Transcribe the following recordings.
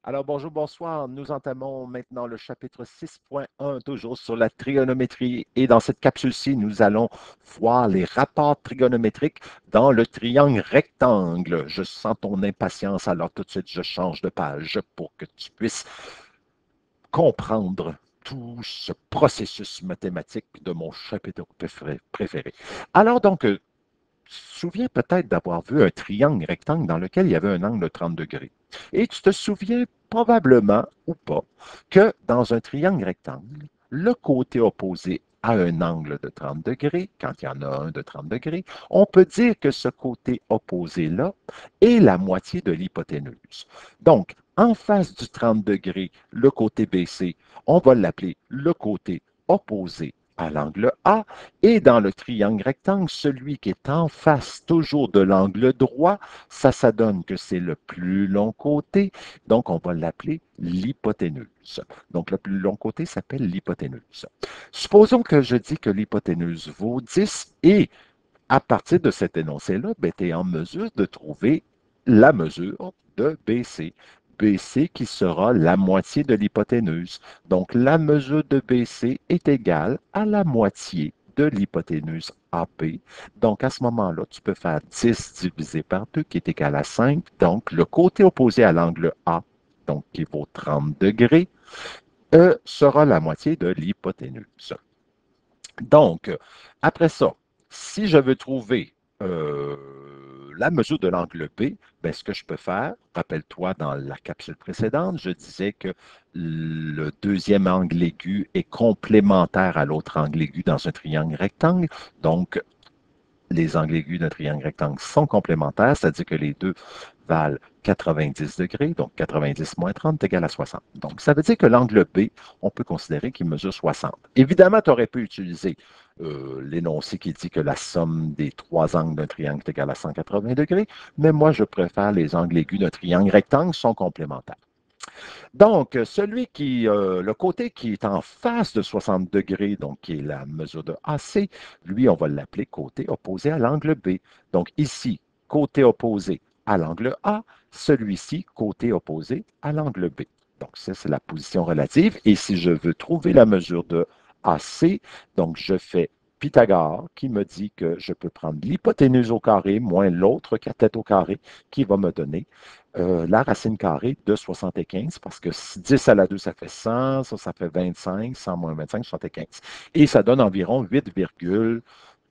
Alors bonjour, bonsoir. Nous entamons maintenant le chapitre 6.1, toujours sur la trigonométrie. Et dans cette capsule-ci, nous allons voir les rapports trigonométriques dans le triangle rectangle. Je sens ton impatience, alors tout de suite, je change de page pour que tu puisses comprendre tout ce processus mathématique de mon chapitre préféré. Alors donc, souviens peut-être d'avoir vu un triangle rectangle dans lequel il y avait un angle de 30 degrés. Et tu te souviens probablement ou pas que dans un triangle rectangle, le côté opposé à un angle de 30 degrés, quand il y en a un de 30 degrés, on peut dire que ce côté opposé-là est la moitié de l'hypoténuse. Donc, en face du 30 degrés, le côté BC, on va l'appeler le côté opposé à l'angle A, et dans le triangle rectangle, celui qui est en face toujours de l'angle droit, ça donne que c'est le plus long côté, donc on va l'appeler l'hypoténuse. Donc le plus long côté s'appelle l'hypoténuse. Supposons que je dis que l'hypoténuse vaut 10 et à partir de cet énoncé-là, ben, tu es en mesure de trouver la mesure de BC. BC qui sera la moitié de l'hypoténuse. Donc, la mesure de BC est égale à la moitié de l'hypoténuse AP. Donc, à ce moment-là, tu peux faire 10 divisé par 2 qui est égal à 5. Donc, le côté opposé à l'angle A, donc qui vaut 30 degrés, sera la moitié de l'hypoténuse. Donc, après ça, si je veux trouver euh, la mesure de l'angle B, ben, ce que je peux faire, rappelle-toi, dans la capsule précédente, je disais que le deuxième angle aigu est complémentaire à l'autre angle aigu dans un triangle rectangle. Donc, les angles aigus d'un triangle rectangle sont complémentaires, c'est-à-dire que les deux valent 90 degrés, donc 90 moins 30 est égal à 60. Donc, ça veut dire que l'angle B, on peut considérer qu'il mesure 60. Évidemment, tu aurais pu utiliser l'énoncé qui dit que la somme des trois angles d'un triangle est égale à 180 degrés, mais moi, je préfère les angles aigus d'un triangle rectangle sont complémentaires. Donc, le côté qui est en face de 60 degrés, donc qui est la mesure de AC, lui, on va l'appeler côté opposé à l'angle B. Donc, ici, côté opposé à l'angle A, celui-ci, côté opposé à l'angle B. Donc, ça, c'est la position relative. Et si je veux trouver la mesure de AC, donc je fais Pythagore qui me dit que je peux prendre l'hypoténuse au carré moins l'autre cathète au carré qui va me donner la racine carrée de 75, parce que 10 à la 2, ça fait 100, ça fait 25, 100 moins 25, 75. Et ça donne environ 8,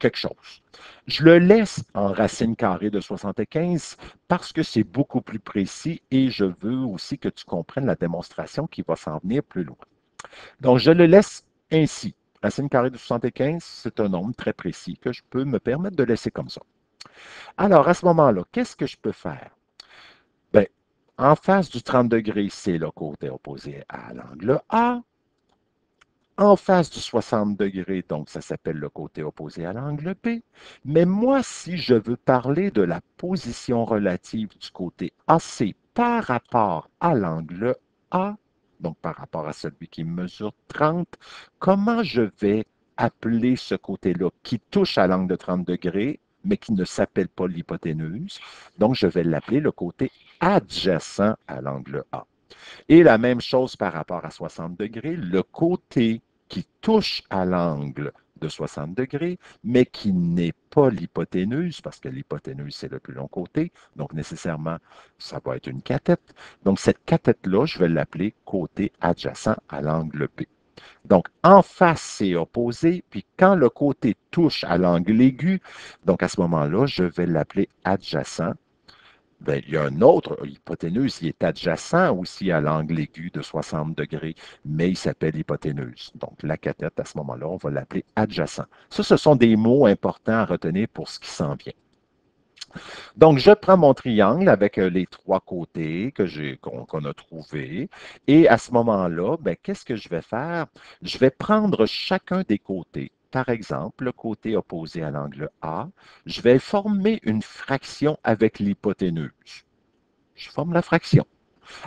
quelque chose. Je le laisse en racine carrée de 75 parce que c'est beaucoup plus précis et je veux aussi que tu comprennes la démonstration qui va s'en venir plus loin. Donc, je le laisse ainsi. Racine carrée de 75, c'est un nombre très précis que je peux me permettre de laisser comme ça. Alors, à ce moment-là, qu'est-ce que je peux faire? Bien, en face du 30 degrés, c'est le côté opposé à l'angle A. En face du 60 degrés, donc ça s'appelle le côté opposé à l'angle B. Mais moi, si je veux parler de la position relative du côté AC par rapport à l'angle A, donc par rapport à celui qui mesure 30, comment je vais appeler ce côté-là qui touche à l'angle de 30 degrés, mais qui ne s'appelle pas l'hypoténuse? Donc, je vais l'appeler le côté adjacent à l'angle A. Et la même chose par rapport à 60 degrés, le côté qui touche à l'angle de 60 degrés, mais qui n'est pas l'hypoténuse, parce que l'hypoténuse, c'est le plus long côté, donc nécessairement, ça va être une cathète. Donc, cette cathète-là, je vais l'appeler côté adjacent à l'angle B. Donc, en face, c'est opposé, puis quand le côté touche à l'angle aigu, donc à ce moment-là, je vais l'appeler adjacent. Bien, il y a un autre, hypoténuse, il est adjacent aussi à l'angle aigu de 60 degrés, mais il s'appelle hypoténuse. Donc, la cathète, à ce moment-là, on va l'appeler adjacent. Ça, ce sont des mots importants à retenir pour ce qui s'en vient. Donc, je prends mon triangle avec les trois côtés qu'on a trouvés. Et à ce moment-là, ben, qu'est-ce que je vais faire? Je vais prendre chacun des côtés. Par exemple, le côté opposé à l'angle A, je vais former une fraction avec l'hypoténuse. Je forme la fraction.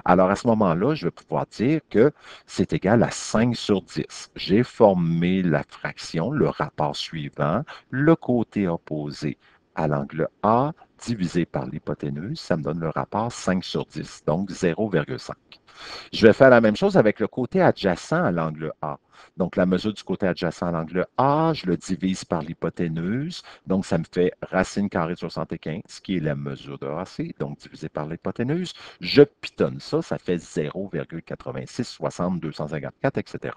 Alors, à ce moment-là, je vais pouvoir dire que c'est égal à 5 sur 10. J'ai formé la fraction, le rapport suivant, le côté opposé à l'angle A divisé par l'hypoténuse, ça me donne le rapport 5 sur 10, donc 0,5. Je vais faire la même chose avec le côté adjacent à l'angle A. Donc, la mesure du côté adjacent à l'angle A, je le divise par l'hypoténuse. Donc, ça me fait racine carrée de 75, qui est la mesure de AC, donc divisé par l'hypoténuse. Je pitonne ça, ça fait 0,86, 60, 254, etc.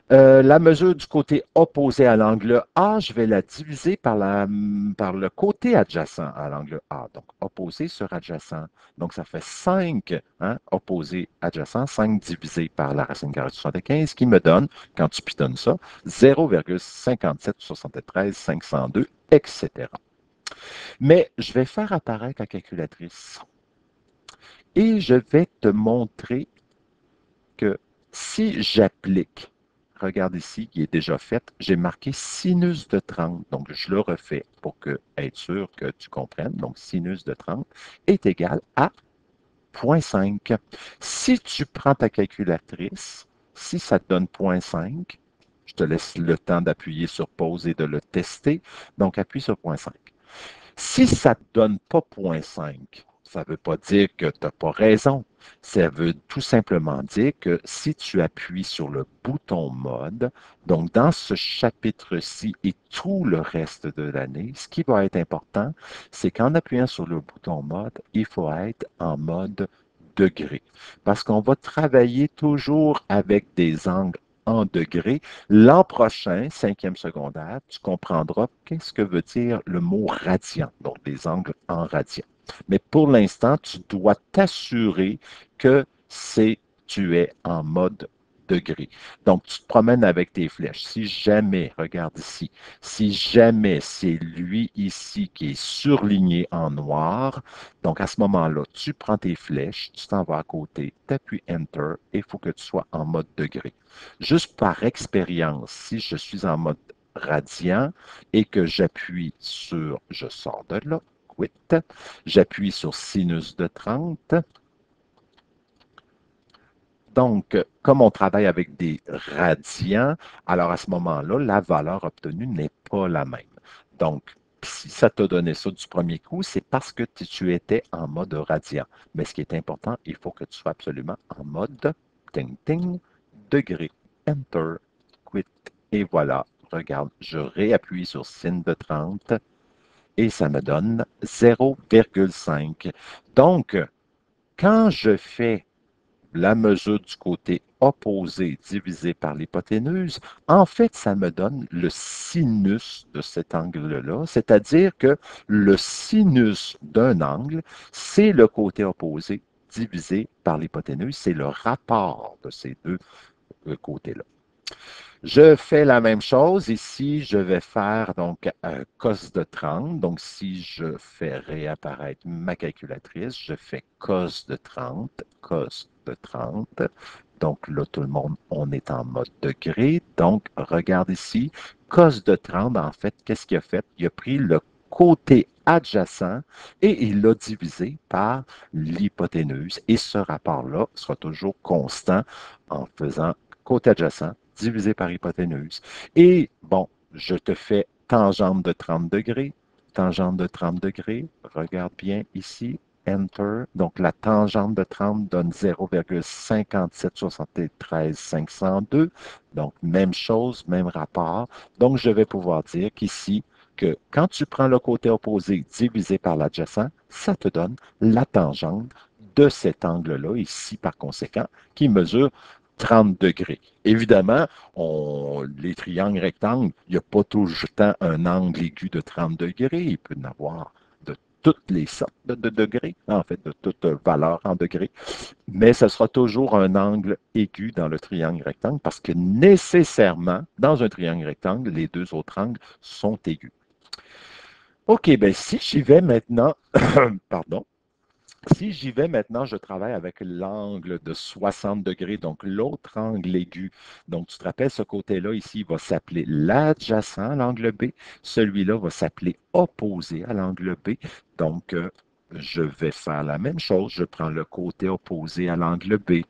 La mesure du côté opposé à l'angle A, je vais la diviser par le côté adjacent à l'angle A. Donc, opposé sur adjacent. Donc, ça fait 5, hein, opposé adjacent, 5 divisé par la racine carrée de 75, qui me donne, quand tu pitonnes ça, 0,5773 502, etc. Mais je vais faire apparaître la calculatrice et je vais te montrer que si j'applique, regarde ici, qui est déjà fait, j'ai marqué sinus de 30. Donc, je le refais pour être sûr que tu comprennes. Donc, sinus de 30 est égal à 0,5. Si tu prends ta calculatrice, si ça te donne 0,5, je te laisse le temps d'appuyer sur pause et de le tester. Donc, appuie sur 0,5. Si ça ne te donne pas 0,5, ça ne veut pas dire que tu n'as pas raison. Ça veut tout simplement dire que si tu appuies sur le bouton mode, donc dans ce chapitre-ci et tout le reste de l'année, ce qui va être important, c'est qu'en appuyant sur le bouton mode, il faut être en mode degré. Parce qu'on va travailler toujours avec des angles en degrés. L'an prochain, cinquième secondaire, tu comprendras qu'est-ce que veut dire le mot radian, donc des angles en radian. Mais pour l'instant, tu dois t'assurer que tu es en mode degré. Donc, tu te promènes avec tes flèches. Si jamais, regarde ici, si jamais c'est lui ici qui est surligné en noir, donc à ce moment-là, tu prends tes flèches, tu t'en vas à côté, tu appuies Enter et il faut que tu sois en mode degré. Juste par expérience, si je suis en mode radian et que j'appuie sur, je sors de là, quit, j'appuie sur sinus de 30. Donc, comme on travaille avec des radians, alors à ce moment-là, la valeur obtenue n'est pas la même. Donc, si ça t'a donné ça du premier coup, c'est parce que tu étais en mode radian. Mais ce qui est important, il faut que tu sois absolument en mode ting ting, degré, enter, quit. Et voilà, regarde, je réappuie sur signe de 30 et ça me donne 0,5. Donc, quand je fais la mesure du côté opposé divisé par l'hypoténuse, en fait, ça me donne le sinus de cet angle-là, c'est-à-dire que le sinus d'un angle, c'est le côté opposé divisé par l'hypoténuse, c'est le rapport de ces deux côtés-là. Je fais la même chose. Ici, je vais faire donc cos de 30. Donc, si je fais réapparaître ma calculatrice, je fais cos de 30, cos de 30. Donc, là, tout le monde, on est en mode degré. Donc, regarde ici, cos de 30, en fait, qu'est-ce qu'il a fait? Il a pris le côté adjacent et il l'a divisé par l'hypoténuse. Et ce rapport-là sera toujours constant en faisant côté adjacent divisé par hypoténuse. Et bon, je te fais tangente de 30 degrés, tangente de 30 degrés, regarde bien ici, Enter. Donc, la tangente de 30 donne 0,5773 502. Donc, même chose, même rapport. Donc, je vais pouvoir dire qu'ici, que quand tu prends le côté opposé divisé par l'adjacent, ça te donne la tangente de cet angle-là, ici par conséquent, qui mesure 30 degrés. Évidemment, les triangles rectangles, il n'y a pas tout le temps un angle aigu de 30 degrés. Il peut y en avoir de toutes les sortes de degrés, en fait, de toute valeur en degrés. Mais ce sera toujours un angle aigu dans le triangle rectangle parce que nécessairement, dans un triangle rectangle, les deux autres angles sont aigus. OK, bien si j'y vais maintenant, pardon, si j'y vais maintenant, je travaille avec l'angle de 60 degrés, donc l'autre angle aigu. Donc, tu te rappelles, ce côté-là, ici, il va s'appeler l'adjacent à l'angle B. Celui-là va s'appeler opposé à l'angle B. Donc, je vais faire la même chose. Je prends le côté opposé à l'angle B,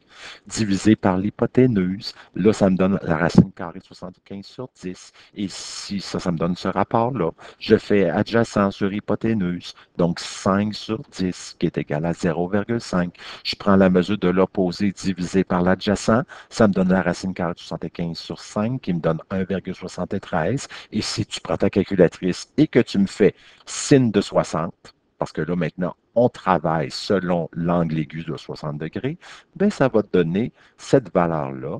divisé par l'hypoténuse. Là, ça me donne la racine carrée de 75 sur 10. Et si ça me donne ce rapport-là, je fais adjacent sur hypoténuse, donc 5 sur 10, qui est égal à 0,5. Je prends la mesure de l'opposé divisé par l'adjacent. Ça me donne la racine carrée de 75 sur 5, qui me donne 1,73. Et si tu prends ta calculatrice et que tu me fais sin de 60, parce que là, maintenant, on travaille selon l'angle aigu de 60 degrés, bien, ça va te donner cette valeur-là.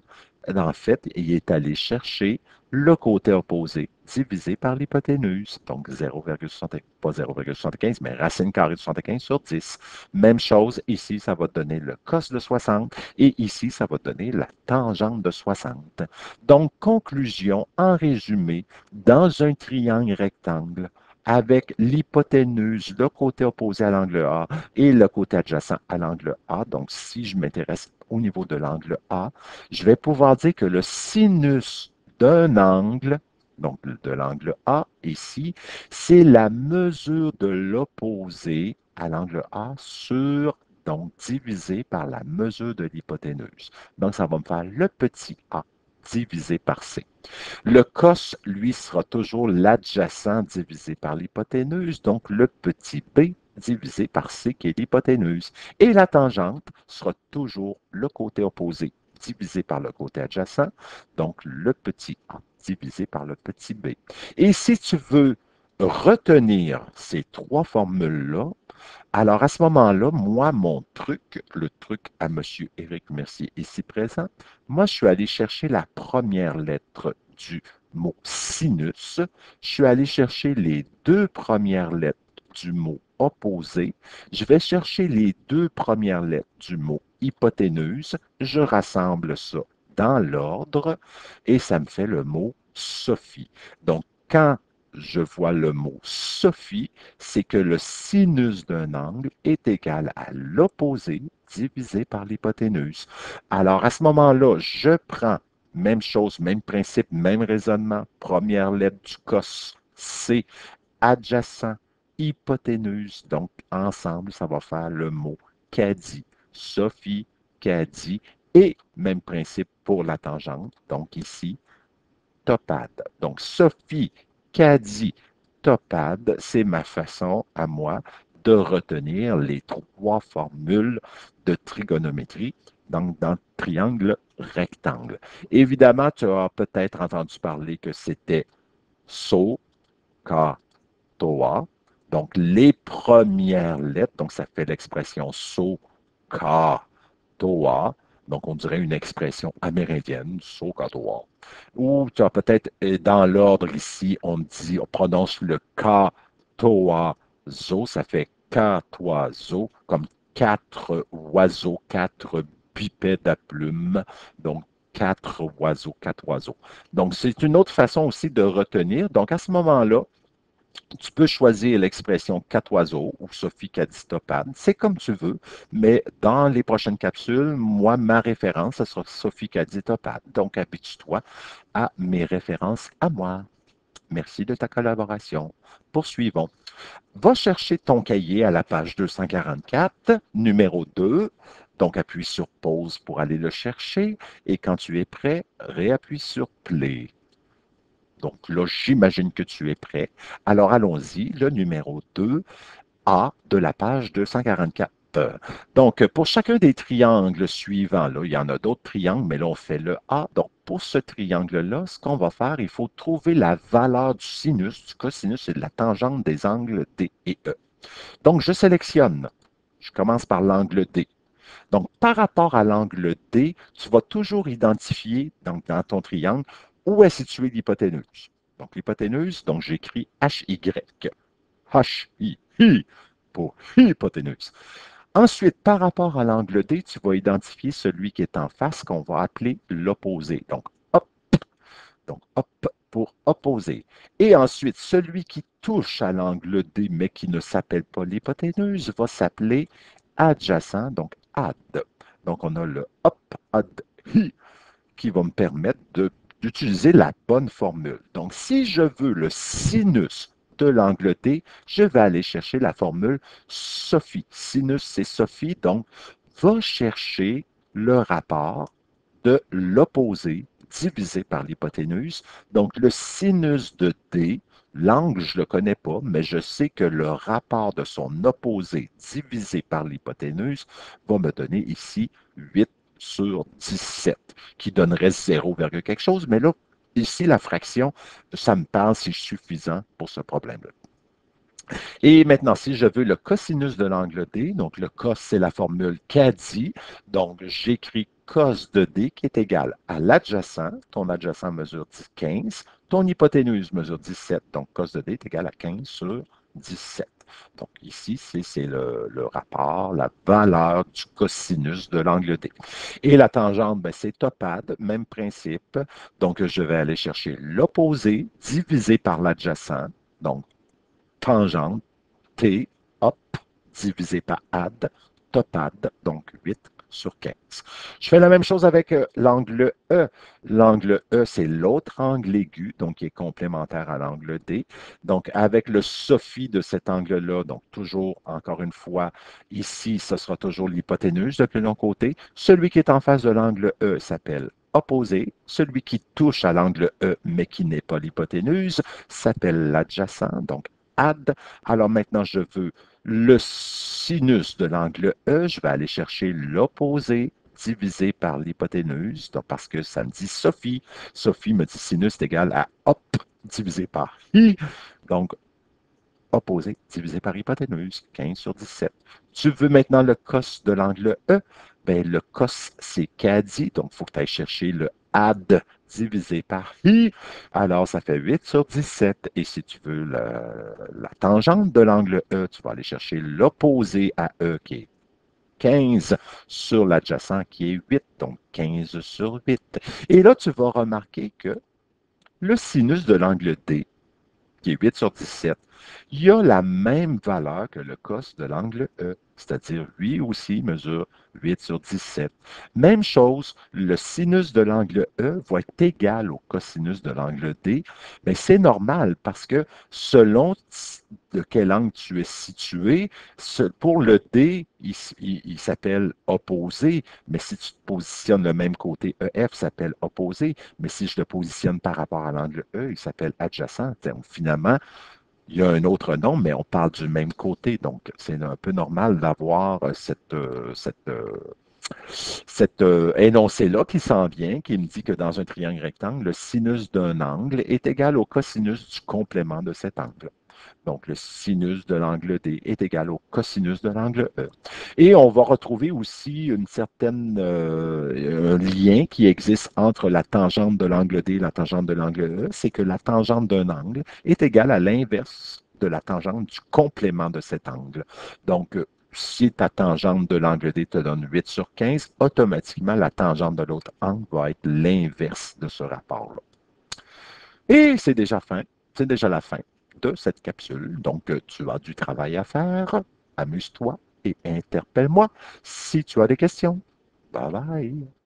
En fait, il est allé chercher le côté opposé divisé par l'hypoténuse, donc 0,75, pas 0,75, mais racine carrée de 75 sur 10. Même chose, ici, ça va te donner le cos de 60 et ici, ça va te donner la tangente de 60. Donc, conclusion, en résumé, dans un triangle rectangle, avec l'hypoténuse, le côté opposé à l'angle A et le côté adjacent à l'angle A. Donc, si je m'intéresse au niveau de l'angle A, je vais pouvoir dire que le sinus d'un angle, donc de l'angle A ici, c'est la mesure de l'opposé à l'angle A sur, donc divisé par la mesure de l'hypoténuse. Donc, ça va me faire le petit a divisé par c. Le cos, lui, sera toujours l'adjacent divisé par l'hypoténuse, donc le petit b divisé par c qui est l'hypoténuse. Et la tangente sera toujours le côté opposé divisé par le côté adjacent, donc le petit a divisé par le petit b. Et si tu veux retenir ces trois formules-là, alors, à ce moment-là, moi, mon truc, le truc à M. Éric Mercier ici présent, moi, je suis allé chercher la première lettre du mot sinus. Je suis allé chercher les deux premières lettres du mot opposé. Je vais chercher les deux premières lettres du mot hypoténuse. Je rassemble ça dans l'ordre et ça me fait le mot Sophie. Donc, quand je vois le mot Sophie, c'est que le sinus d'un angle est égal à l'opposé divisé par l'hypoténuse. Alors, à ce moment-là, je prends même chose, même principe, même raisonnement. Première lettre du cos, C, adjacent, hypoténuse. Donc, ensemble, ça va faire le mot qu'a-dit. Sophie, qu'a-dit. Et même principe pour la tangente. Donc, ici, topade. Donc, Sophie, qu'a-dit topade, c'est ma façon à moi de retenir les trois formules de trigonométrie donc dans le triangle rectangle. Évidemment, tu as peut-être entendu parler que c'était SO, K, TOA. Donc, les premières lettres, donc ça fait l'expression SO, K, TOA. Donc, on dirait une expression amérindienne, SO, K, TOA. Ou tu as peut-être, dans l'ordre ici, on prononce le K, TOA, ZO, ça fait K, TOA, ZO, comme quatre oiseaux, quatre bipèdes à plumes. Donc, quatre oiseaux. Donc, c'est une autre façon aussi de retenir. Donc, à ce moment-là, tu peux choisir l'expression catoiseau ou Sophie cadistopade. C'est comme tu veux, mais dans les prochaines capsules, moi, ma référence, ce sera Sophie cadistopade. Donc, habitue-toi à mes références à moi. Merci de ta collaboration. Poursuivons. Va chercher ton cahier à la page 244, numéro 2. Donc, appuie sur pause pour aller le chercher. Et quand tu es prêt, réappuie sur play. Donc là, j'imagine que tu es prêt. Alors allons-y, le numéro 2A de la page 244. Donc, pour chacun des triangles suivants, là, il y en a d'autres triangles, mais là, on fait le A. Donc, pour ce triangle-là, ce qu'on va faire, il faut trouver la valeur du sinus, du cosinus et de la tangente des angles D et E. Donc, je sélectionne. Je commence par l'angle D. Donc, par rapport à l'angle D, tu vas toujours identifier, donc dans ton triangle, où est située l'hypoténuse. Donc, l'hypoténuse, donc j'écris HY. H-I-I pour hypoténuse. Ensuite, par rapport à l'angle D, tu vas identifier celui qui est en face qu'on va appeler l'opposé. Donc hop pour opposé. Et ensuite, celui qui touche à l'angle D mais qui ne s'appelle pas l'hypoténuse va s'appeler adjacent, donc ad. Donc on a le hop, ad, hi qui va me permettre d'utiliser la bonne formule. Donc si je veux le sinus de l'angle D, je vais aller chercher la formule SOPHI. Sinus, c'est SOPHI, donc va chercher le rapport de l'opposé divisé par l'hypoténuse. Donc, le sinus de D, l'angle, je ne le connais pas, mais je sais que le rapport de son opposé divisé par l'hypoténuse va me donner ici 8 sur 17, qui donnerait 0, quelque chose. Mais là, ici, la fraction, ça me parle, c'est suffisant pour ce problème-là. Et maintenant, si je veux le cosinus de l'angle D, donc le cos, c'est la formule CADI, donc j'écris cos de D qui est égal à l'adjacent, ton adjacent mesure 15, ton hypoténuse mesure 17, donc cos de D est égal à 15 sur 17. Donc ici, c'est le rapport, la valeur du cosinus de l'angle D. Et la tangente, ben, c'est topade, même principe. Donc je vais aller chercher l'opposé divisé par l'adjacent, donc tangente, T, op, divisé par ad, topade, donc 8 sur 15. Je fais la même chose avec l'angle E. L'angle E, c'est l'autre angle aigu, donc qui est complémentaire à l'angle D. Donc, avec le SOPHI de cet angle-là, donc toujours, encore une fois, ici, ce sera toujours l'hypoténuse de plus long côté. Celui qui est en face de l'angle E s'appelle opposé. Celui qui touche à l'angle E, mais qui n'est pas l'hypoténuse, s'appelle l'adjacent, donc ad. Alors maintenant, je veux le sinus de l'angle E. Je vais aller chercher l'opposé divisé par l'hypoténuse, donc parce que ça me dit Sophie. Sophie me dit sinus est égal à op divisé par i. Donc, opposé divisé par hypoténuse, 15 sur 17. Tu veux maintenant le cos de l'angle E? Bien, le cos, c'est CADI, donc il faut que tu ailles chercher le ad divisé par i. Alors, ça fait 8 sur 17. Et si tu veux la tangente de l'angle E, tu vas aller chercher l'opposé à E, qui est 15 sur l'adjacent, qui est 8, donc 15 sur 8. Et là, tu vas remarquer que le sinus de l'angle D, qui est 8 sur 17, il a la même valeur que le cos de l'angle E, c'est-à-dire lui aussi mesure 8 sur 17. Même chose, le sinus de l'angle E va être égal au cosinus de l'angle D, mais c'est normal parce que selon de quel angle tu es situé, pour le D, il s'appelle opposé, mais si tu te positionnes le même côté, EF s'appelle opposé, mais si je le positionne par rapport à l'angle E, il s'appelle adjacent. Donc, finalement, il y a un autre nom, mais on parle du même côté. Donc, c'est un peu normal d'avoir cet énoncé-là qui s'en vient, qui me dit que dans un triangle rectangle, le sinus d'un angle est égal au cosinus du complément de cet angle. Donc, le sinus de l'angle D est égal au cosinus de l'angle E. Et on va retrouver aussi un lien qui existe entre la tangente de l'angle D et la tangente de l'angle E, c'est que la tangente d'un angle est égale à l'inverse de la tangente du complément de cet angle. Donc, si ta tangente de l'angle D te donne 8 sur 15, automatiquement, la tangente de l'autre angle va être l'inverse de ce rapport-là. Et c'est déjà la fin de cette capsule. Donc, tu as du travail à faire. Amuse-toi et interpelle-moi si tu as des questions. Bye bye.